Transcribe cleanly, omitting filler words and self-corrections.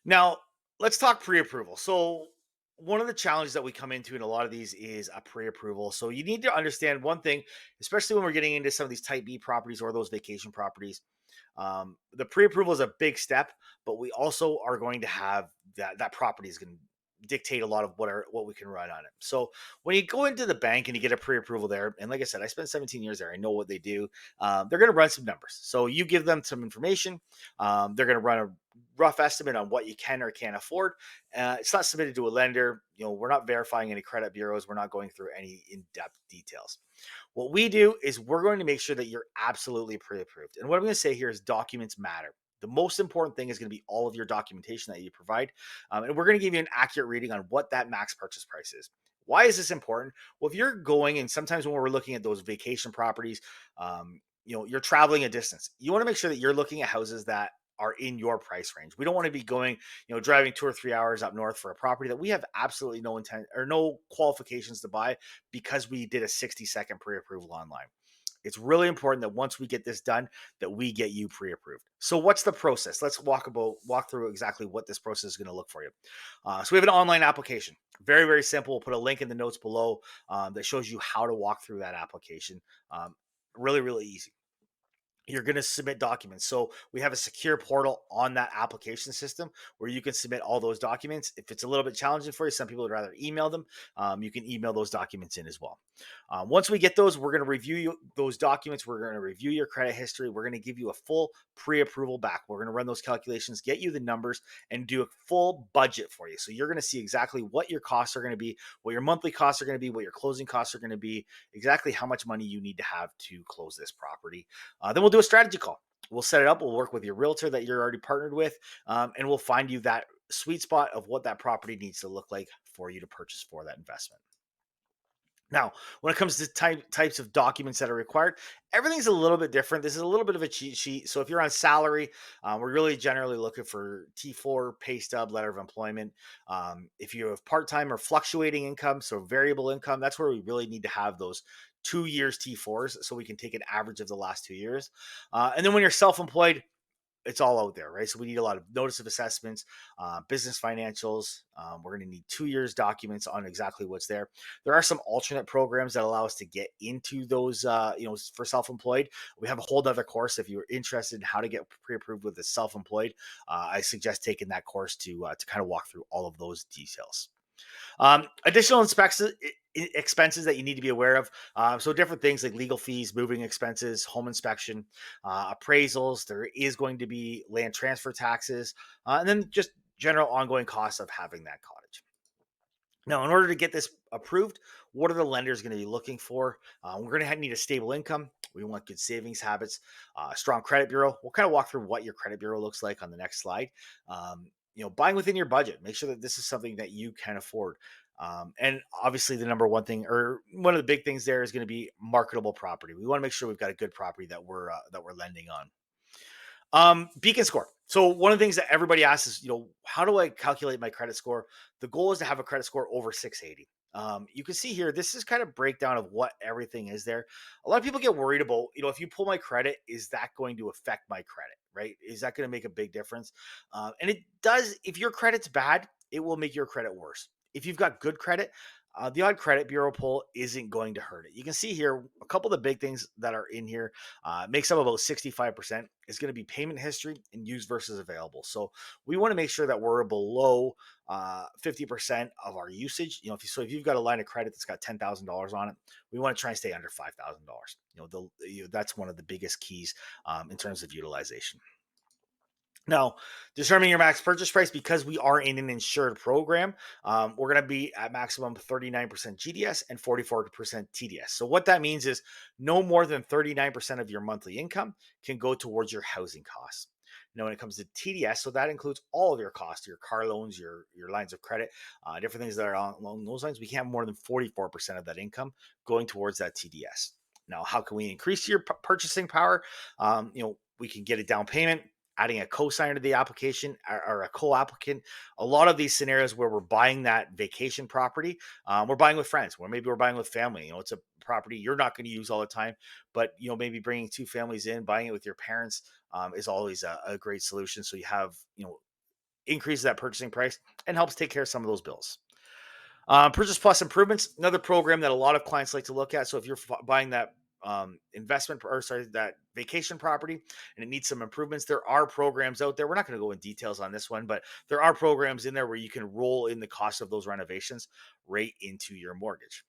Now, let's talk pre-approval. So, one of the challenges that we come into in a lot of these is a pre-approval. So, you need to understand one thing, especially when we're getting into some of these type B properties or those vacation properties. The pre-approval is a big step, but we also are going to have that property is going to dictate a lot of what we can run on it. So when you go into the bank and you get a pre-approval there, and like I said, I spent 17 years there. I know what they do. They're going to run some numbers. So you give them some information. They're going to run a rough estimate on what you can or can't afford. It's not submitted to a lender. We're not verifying any credit bureaus. We're not going through any in-depth details. What we do is we're going to make sure that you're absolutely pre-approved. And what I'm going to say here is documents matter. The most important thing is going to be all of your documentation that you provide. And we're going to give you an accurate reading on what that max purchase price is. Why is this important? Well, if you're going, and sometimes when we're looking at those vacation properties, you're traveling a distance. You want to make sure that you're looking at houses that are in your price range. We don't want to be going, driving 2 or 3 hours up north for a property that we have absolutely no intent or no qualifications to buy because we did a 60-second pre-approval online. It's really important that once we get this done, that we get you pre-approved. So, what's the process? Let's walk through exactly what this process is going to look for you. So, we have an online application. Very, very simple. We'll put a link in the notes below that shows you how to walk through that application. Um, Really, really easy. You're going to submit documents. So we have a secure portal on that application system where you can submit all those documents. If it's a little bit challenging for you, some people would rather email them. You can email those documents in as well. Once we get those, we're going to those documents. We're going to review your credit history. We're going to give you a full pre-approval back. We're going to run those calculations, get you the numbers, and do a full budget for you. So you're going to see exactly what your costs are going to be, what your monthly costs are going to be, what your closing costs are going to be, exactly how much money you need to have to close this property. Then we'll do a strategy call. We'll set it up. We'll work with your realtor that you're already partnered with, and we'll find you that sweet spot of what that property needs to look like for you to purchase for that investment. Now, when it comes to types of documents that are required, everything's a little bit different. This is a little bit of a cheat sheet. So, if you're on salary, we're really generally looking for T4, pay stub, letter of employment. If you have part time or fluctuating income, so variable income, that's where we really need to have those 2 years T4s so we can take an average of the last 2 years. And then when you're self employed, it's all out there, right? So we need a lot of notice of assessments, business financials. We're going to need 2 years documents on exactly what's there. There are some alternate programs that allow us to get into those, for self-employed. We have a whole other course. If you're interested in how to get pre-approved with the self-employed, I suggest taking that course to kind of walk through all of those details. Additional expenses that you need to be aware of. So different things like legal fees, moving expenses, home inspection, appraisals. There is going to be land transfer taxes, and then just general ongoing costs of having that cottage. Now, in order to get this approved, what are the lenders going to be looking for? We're going to need a stable income. We want good savings habits, strong credit bureau. We'll kind of walk through what your credit bureau looks like on the next slide. Buying within your budget. Make sure that this is something that you can afford. And obviously, the number one thing, or one of the big things, there is going to be marketable property. We want to make sure we've got a good property that we're lending on. Beacon score. So one of the things that everybody asks is, how do I calculate my credit score? The goal is to have a credit score over 680. You can see here, this is kind of breakdown of what everything is there. A lot of people get worried about, if you pull my credit, is that going to affect my credit, right? Is that going to make a big difference? And it does. If your credit's bad, it will make your credit worse. If you've got good credit, the odd credit bureau pull isn't going to hurt it. You can see here a couple of the big things that are in here. Makes up about 65%. Is going to be payment history and use versus available. So we want to make sure that we're below 50% of our usage. If you've got a line of credit that's got $10,000 on it, we want to try and stay under $5,000. That's one of the biggest keys in terms of utilization. Now, determining your max purchase price, because we are in an insured program, we're going to be at maximum 39% GDS and 44% TDS. So, what that means is no more than 39% of your monthly income can go towards your housing costs. Now, when it comes to TDS, so that includes all of your costs, your car loans, your lines of credit, different things that are along those lines. We can't have more than 44% of that income going towards that TDS. Now, how can we increase your purchasing power? We can get a down payment, adding a co-signer to the application, or a co-applicant. A lot of these scenarios where we're buying that vacation property, we're buying with friends, or maybe we're buying with family. It's a property you're not going to use all the time, but maybe bringing two families in, buying it with your parents is always a great solution. So you have increases that purchasing price and helps take care of some of those bills. Purchase Plus Improvements, another program that a lot of clients like to look at. So if you're buying that investment or sorry, that vacation property and it needs some improvements, there are programs out there. We're not going to go in details on this one, but there are programs in there where you can roll in the cost of those renovations right into your mortgage.